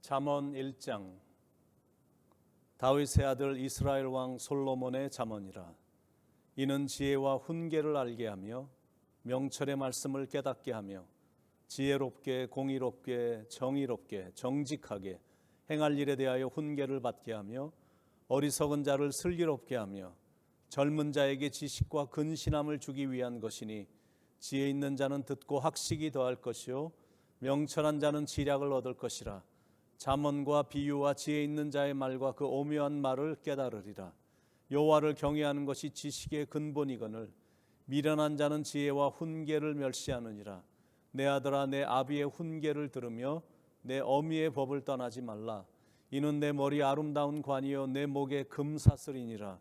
잠언 1장. 다윗의 아들 이스라엘 왕 솔로몬의 잠언이라. 이는 지혜와 훈계를 알게 하며 명철의 말씀을 깨닫게 하며 지혜롭게 공의롭게 정의롭게 정직하게 행할 일에 대하여 훈계를 받게 하며 어리석은 자를 슬기롭게 하며 젊은 자에게 지식과 근신함을 주기 위한 것이니, 지혜 있는 자는 듣고 학식이 더할 것이요 명철한 자는 지략을 얻을 것이라. 잠언과 비유와 지혜 있는 자의 말과 그 오묘한 말을 깨달으리라. 여호와를 경외하는 것이 지식의 근본이거늘 미련한 자는 지혜와 훈계를 멸시하느니라. 내 아들아, 내 아비의 훈계를 들으며 내 어미의 법을 떠나지 말라. 이는 내 머리 아름다운 관이요 내 목에 금사슬이니라.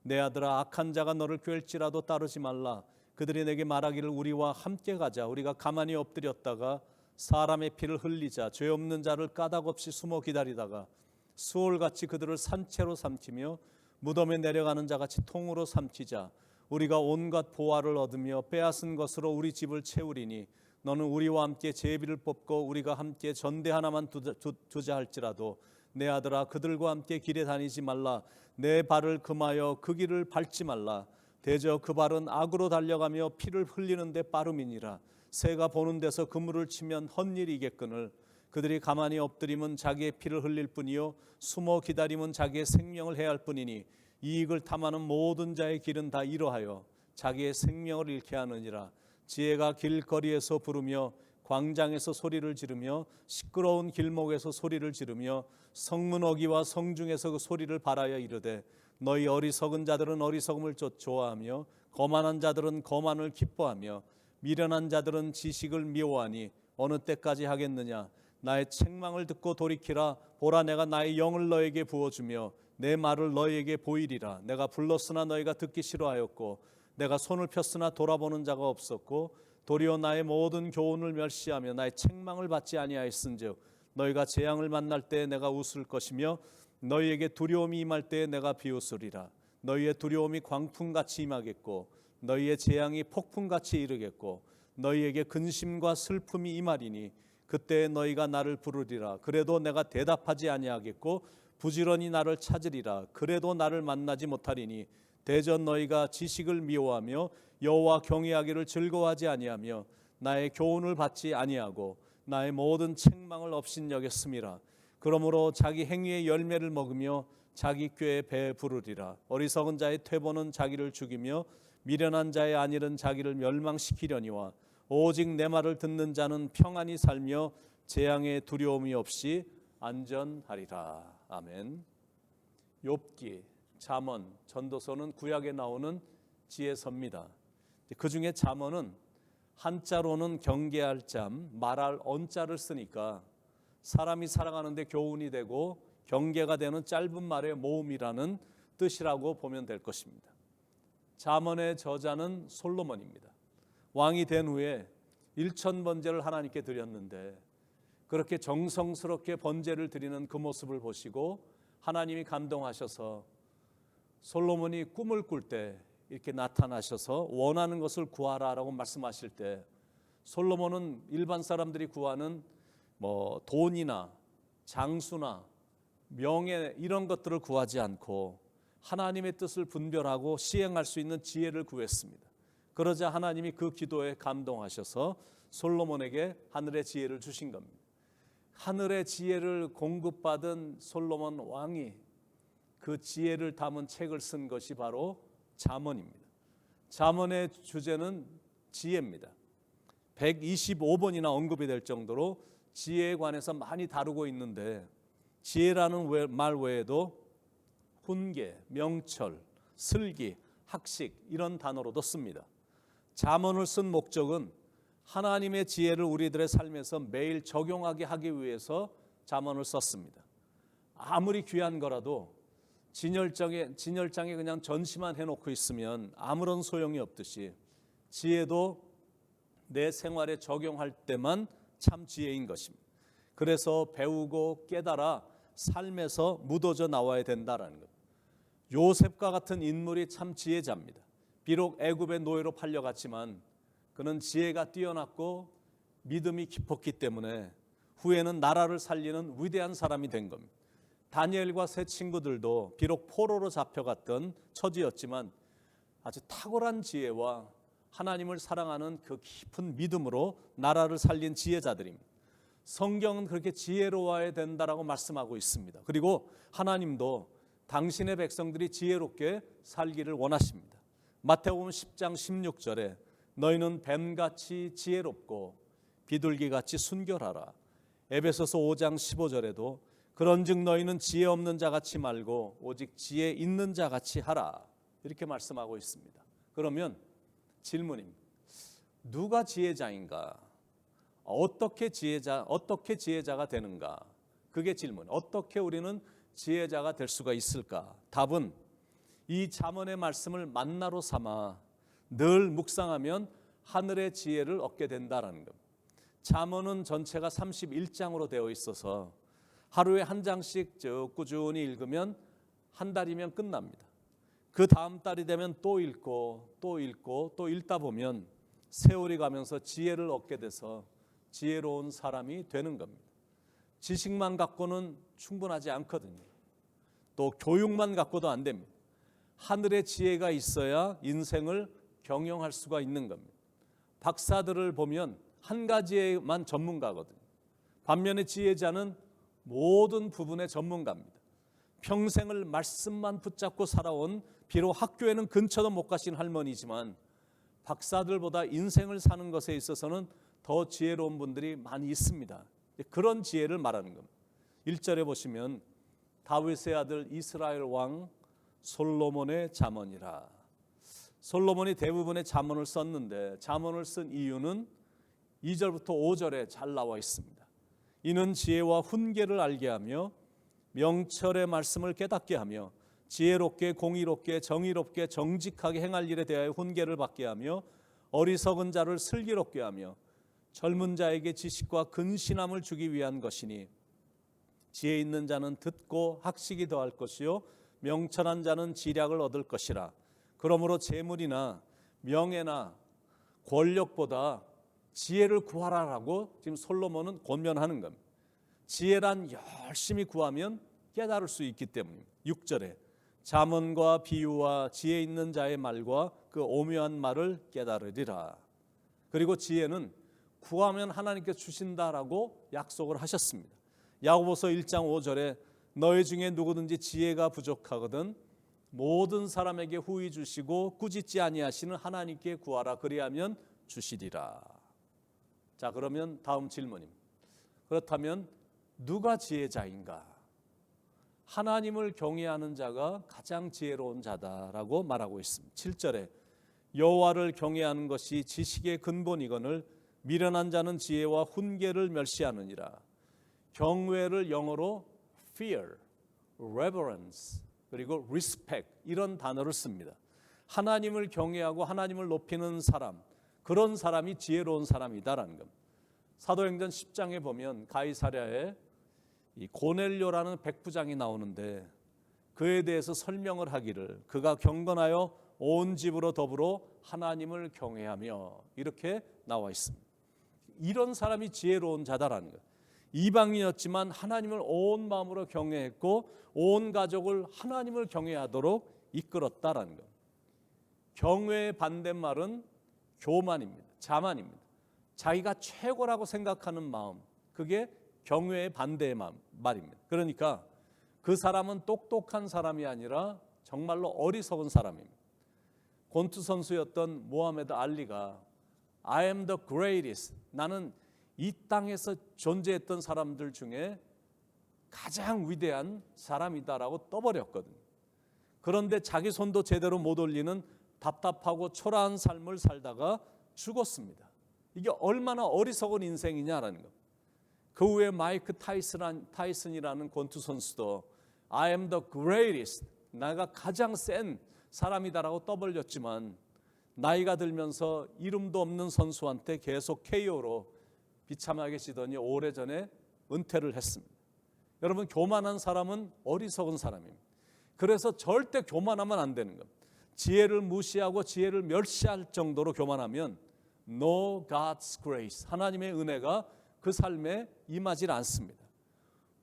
내 아들아, 악한 자가 너를 꿰을지라도 따르지 말라. 그들이 내게 말하기를 우리와 함께 가자. 우리가 가만히 엎드렸다가 사람의 피를 흘리자. 죄 없는 자를 까닭없이 숨어 기다리다가 수월같이 그들을 산채로 삼키며 무덤에 내려가는 자같이 통으로 삼키자. 우리가 온갖 보화를 얻으며 빼앗은 것으로 우리 집을 채우리니, 너는 우리와 함께 제비를 뽑고 우리가 함께 전대 하나만 두자 할지라도 내 아들아, 그들과 함께 길에 다니지 말라. 내 발을 금하여 그 길을 밟지 말라. 대저 그 발은 악으로 달려가며 피를 흘리는 데 빠름이니라. 새가 보는 데서 그물을 치면 헛일이겠거늘 그들이 가만히 엎드리면 자기의 피를 흘릴 뿐이요 숨어 기다리면 자기의 생명을 해할 뿐이니, 이익을 탐하는 모든 자의 길은 다 이러하여 자기의 생명을 잃게 하느니라. 지혜가 길거리에서 부르며 광장에서 소리를 지르며 시끄러운 길목에서 소리를 지르며 성문 어귀와 성중에서 그 소리를 발하여 이르되, 너희 어리석은 자들은 어리석음을 좋아하며 거만한 자들은 거만을 기뻐하며 미련한 자들은 지식을 미워하니 어느 때까지 하겠느냐. 나의 책망을 듣고 돌이키라. 보라, 내가 나의 영을 너에게 부어주며 내 말을 너에게 보이리라. 내가 불렀으나 너희가 듣기 싫어하였고 내가 손을 폈으나 돌아보는 자가 없었고 도리어 나의 모든 교훈을 멸시하며 나의 책망을 받지 아니하였은즉, 너희가 재앙을 만날 때에 내가 웃을 것이며 너희에게 두려움이 임할 때에 내가 비웃으리라. 너희의 두려움이 광풍같이 임하겠고 너희의 재앙이 폭풍같이 이르겠고 너희에게 근심과 슬픔이 임하리니, 그때에 너희가 나를 부르리라. 그래도 내가 대답하지 아니하겠고 부지런히 나를 찾으리라. 그래도 나를 만나지 못하리니, 대전 너희가 지식을 미워하며 여호와 경외하기를 즐거워하지 아니하며 나의 교훈을 받지 아니하고 나의 모든 책망을 업신여겼음이라. 그러므로 자기 행위의 열매를 먹으며 자기 꾀에 배 부르리라. 어리석은 자의 퇴보는 자기를 죽이며 미련한 자의 안일은 자기를 멸망시키려니와, 오직 내 말을 듣는 자는 평안히 살며 재앙의 두려움이 없이 안전하리라. 아멘. 욥기, 잠언, 전도서는 구약에 나오는 지혜서입니다. 그 중에 잠언은 한자로는 경계할 잠, 말할 언자를 쓰니까 사람이 살아가는데 교훈이 되고 경계가 되는 짧은 말의 모음이라는 뜻이라고 보면 될 것입니다. 잠언의 저자는 솔로몬입니다. 왕이 된 후에 1000번제를 하나님께 드렸는데, 그렇게 정성스럽게 번제를 드리는 그 모습을 보시고 하나님이 감동하셔서 솔로몬이 꿈을 꿀 때 이렇게 나타나셔서 원하는 것을 구하라라고 말씀하실 때, 솔로몬은 일반 사람들이 구하는 돈이나 장수나 명예 이런 것들을 구하지 않고 하나님의 뜻을 분별하고 시행할 수 있는 지혜를 구했습니다. 그러자 하나님이 그 기도에 감동하셔서 솔로몬에게 하늘의 지혜를 주신 겁니다. 하늘의 지혜를 공급받은 솔로몬 왕이 그 지혜를 담은 책을 쓴 것이 바로 잠언입니다. 잠언의 주제는 지혜입니다. 125번이나 언급이 될 정도로 지혜에 관해서 많이 다루고 있는데, 지혜라는 말 외에도 훈계, 명철, 슬기, 학식 이런 단어로도 씁니다. 잠언을 쓴 목적은 하나님의 지혜를 우리들의 삶에서 매일 적용하게 하기 위해서 잠언을 썼습니다. 아무리 귀한 거라도 진열장에 그냥 전시만 해놓고 있으면 아무런 소용이 없듯이, 지혜도 내 생활에 적용할 때만 참 지혜인 것입니다. 그래서 배우고 깨달아 삶에서 묻어져 나와야 된다라는 것. 요셉과 같은 인물이 참 지혜자입니다. 비록 애굽의 노예로 팔려갔지만 그는 지혜가 뛰어났고 믿음이 깊었기 때문에 후에는 나라를 살리는 위대한 사람이 된 겁니다. 다니엘과 세 친구들도 비록 포로로 잡혀갔던 처지였지만 아주 탁월한 지혜와 하나님을 사랑하는 그 깊은 믿음으로 나라를 살린 지혜자들입니다. 성경은 그렇게 지혜로워야 된다라고 말씀하고 있습니다. 그리고 하나님도 당신의 백성들이 지혜롭게 살기를 원하십니다. 마태복음 10장 16절에 너희는 뱀같이 지혜롭고 비둘기같이 순결하라. 에베소서 5장 15절에도 그런즉 너희는 지혜 없는 자같이 말고 오직 지혜 있는 자같이 하라. 이렇게 말씀하고 있습니다. 그러면 질문입니다. 누가 지혜자인가? 어떻게 지혜자가 되는가? 그게 질문. 어떻게 우리는 지혜자가 될 수가 있을까? 답은 이 잠언의 말씀을 만나로 삼아 늘 묵상하면 하늘의 지혜를 얻게 된다라는 겁니다. 잠언은 전체가 31장으로 되어 있어서 하루에 한 장씩 꾸준히 읽으면 한 달이면 끝납니다. 그 다음 달이 되면 또 읽고 또 읽고 또 읽다 보면 세월이 가면서 지혜를 얻게 돼서 지혜로운 사람이 되는 겁니다. 지식만 갖고는 충분하지 않거든요. 또 교육만 갖고도 안 됩니다. 하늘의 지혜가 있어야 인생을 경영할 수가 있는 겁니다. 박사들을 보면 한 가지에만 전문가거든요. 반면에 지혜자는 모든 부분의 전문가입니다. 평생을 말씀만 붙잡고 살아온 비록 학교에는 근처도 못 가신 할머니지만 박사들보다 인생을 사는 것에 있어서는 더 지혜로운 분들이 많이 있습니다. 그런 지혜를 말하는 겁니다. 1절에 보시면 다윗의 아들 이스라엘 왕 솔로몬의 잠언이라. 솔로몬이 대부분의 잠언을 썼는데 잠언을 쓴 이유는 2절부터 5절에 잘 나와 있습니다. 이는 지혜와 훈계를 알게 하며 명철의 말씀을 깨닫게 하며 지혜롭게 공의롭게 정의롭게 정직하게 행할 일에 대하여 훈계를 받게 하며 어리석은 자를 슬기롭게 하며 젊은 자에게 지식과 근신함을 주기 위한 것이니 지혜 있는 자는 듣고 학식이 더할 것이요 명철한 자는 지략을 얻을 것이라. 그러므로 재물이나 명예나 권력보다 지혜를 구하라라고 지금 솔로몬은 권면하는 겁니다. 지혜란 열심히 구하면 깨달을 수 있기 때문입니다. 6절에 잠언과 비유와 지혜 있는 자의 말과 그 오묘한 말을 깨달으리라. 그리고 지혜는 구하면 하나님께 주신다라고 약속을 하셨습니다. 야고보서 1장 5절에 너희 중에 누구든지 지혜가 부족하거든 모든 사람에게 후히 주시고 꾸짖지 아니하시는 하나님께 구하라 그리하면 주시리라. 자, 그러면 다음 질문입니다. 그렇다면 누가 지혜자인가? 하나님을 경외하는 자가 가장 지혜로운 자다라고 말하고 있습니다. 7절에 여호와를 경외하는 것이 지식의 근본이거늘 미련한 자는 지혜와 훈계를 멸시하느니라. 경외를 영어로 fear, reverence, 그리고 respect 이런 단어를 씁니다. 하나님을 경외하고 하나님을 높이는 사람, 그런 사람이 지혜로운 사람이다라는 겁니다. 사도행전 10장에 보면 가이사랴에 이 고넬료라는 백부장이 나오는데 그에 대해서 설명을 하기를 그가 경건하여 온 집으로 더불어 하나님을 경외하며 이렇게 나와 있습니다. 이런 사람이 지혜로운 자다라는 것. 이방인이었지만 하나님을 온 마음으로 경외했고 온 가족을 하나님을 경외하도록 이끌었다라는 것. 경외의 반대말은 교만입니다. 자만입니다. 자기가 최고라고 생각하는 마음, 그게 경외의 반대의 말입니다. 그러니까 그 사람은 똑똑한 사람이 아니라 정말로 어리석은 사람입니다. 권투 선수였던 모하메드 알리가 I am the greatest, 나는 이 땅에서 존재했던 사람들 중에 가장 위대한 사람이다라고 떠버렸거든요. 그런데 자기 손도 제대로 못 올리는 답답하고 초라한 삶을 살다가 죽었습니다. 이게 얼마나 어리석은 인생이냐라는 것. 그 후에 마이크 타이슨이라는 권투 선수도 I am the greatest, 내가 가장 센 사람이다라고 떠벌렸지만 나이가 들면서 이름도 없는 선수한테 계속 KO로 비참하게 지더니 오래전에 은퇴를 했습니다. 여러분, 교만한 사람은 어리석은 사람입니다. 그래서 절대 교만하면 안 되는 겁니다. 지혜를 무시하고 지혜를 멸시할 정도로 교만하면 No God's grace, 하나님의 은혜가 그 삶에 임하지 않습니다.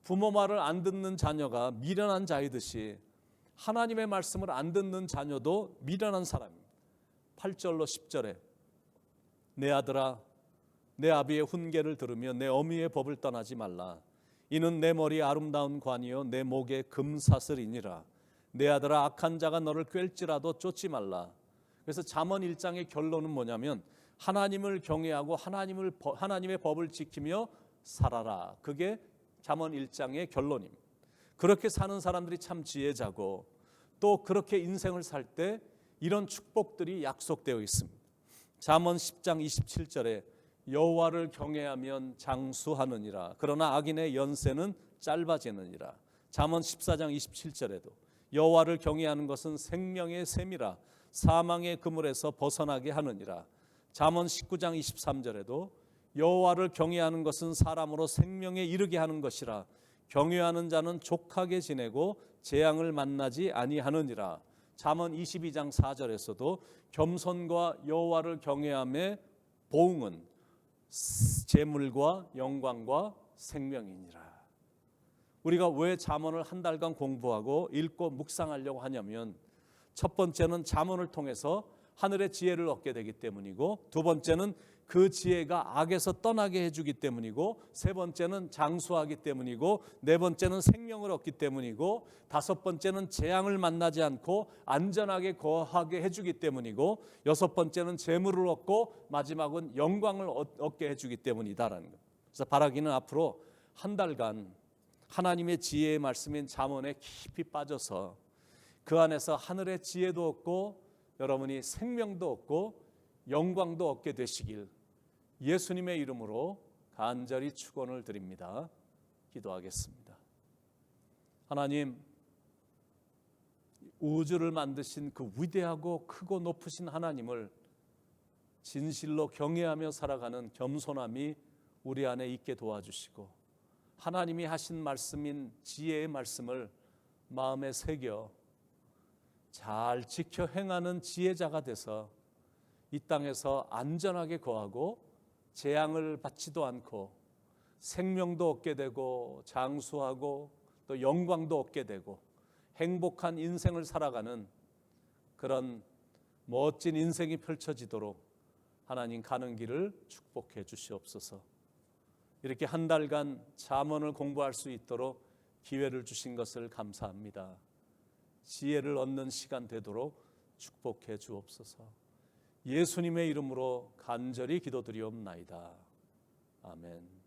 부모 말을 안 듣는 자녀가 미련한 자이듯이 하나님의 말씀을 안 듣는 자녀도 미련한 사람입니다. 8절로 10절에 내 아들아 내 아비의 훈계를 들으며 내 어미의 법을 떠나지 말라. 이는 내 머리에 아름다운 관이요 내 목에 금사슬이니라. 내 아들아 악한 자가 너를 꿰을지라도 쫓지 말라. 그래서 잠언 1장의 결론은 뭐냐면 하나님을 경외하고 하나님의 법을 지키며 살아라. 그게 잠언 1장의 결론입니다. 그렇게 사는 사람들이 참 지혜자고 또 그렇게 인생을 살 때 이런 축복들이 약속되어 있습니다. 잠언 10장 27절에 여호와를 경외하면 장수하느니라. 그러나 악인의 연세는 짧아지느니라. 잠언 14장 27절에도 여호와를 경외하는 것은 생명의 샘이라. 사망의 그물에서 벗어나게 하느니라. 잠언 19장 23절에도 여호와를 경외하는 것은 사람으로 생명에 이르게 하는 것이라. 경외하는 자는 족하게 지내고 재앙을 만나지 아니하느니라. 잠언 22장 4절에서도 겸손과 여호와를 경외함의 보응은 재물과 영광과 생명이니라. 우리가 왜 잠언을 한 달간 공부하고 읽고 묵상하려고 하냐면 첫 번째는 잠언을 통해서 하늘의 지혜를 얻게 되기 때문이고, 두 번째는 그 지혜가 악에서 떠나게 해주기 때문이고, 세 번째는 장수하기 때문이고, 네 번째는 생명을 얻기 때문이고, 다섯 번째는 재앙을 만나지 않고 안전하게 거하게 해주기 때문이고, 여섯 번째는 재물을 얻고 마지막은 영광을 얻게 해주기 때문이다라는 것. 그래서 바라기는 앞으로 한 달간 하나님의 지혜의 말씀인 잠언에 깊이 빠져서 그 안에서 하늘의 지혜도 얻고 여러분이 생명도 얻고 영광도 얻게 되시길 예수님의 이름으로 간절히 축원을 드립니다. 기도하겠습니다. 하나님, 우주를 만드신 그 위대하고 크고 높으신 하나님을 진실로 경외하며 살아가는 겸손함이 우리 안에 있게 도와주시고, 하나님이 하신 말씀인 지혜의 말씀을 마음에 새겨 잘 지켜 행하는 지혜자가 돼서 이 땅에서 안전하게 거하고 재앙을 받지도 않고 생명도 얻게 되고 장수하고 또 영광도 얻게 되고 행복한 인생을 살아가는 그런 멋진 인생이 펼쳐지도록 하나님 가는 길을 축복해 주시옵소서. 이렇게 한 달간 잠언을 공부할 수 있도록 기회를 주신 것을 감사합니다. 지혜를 얻는 시간 되도록 축복해 주옵소서. 예수님의 이름으로 간절히 기도드리옵나이다. 아멘.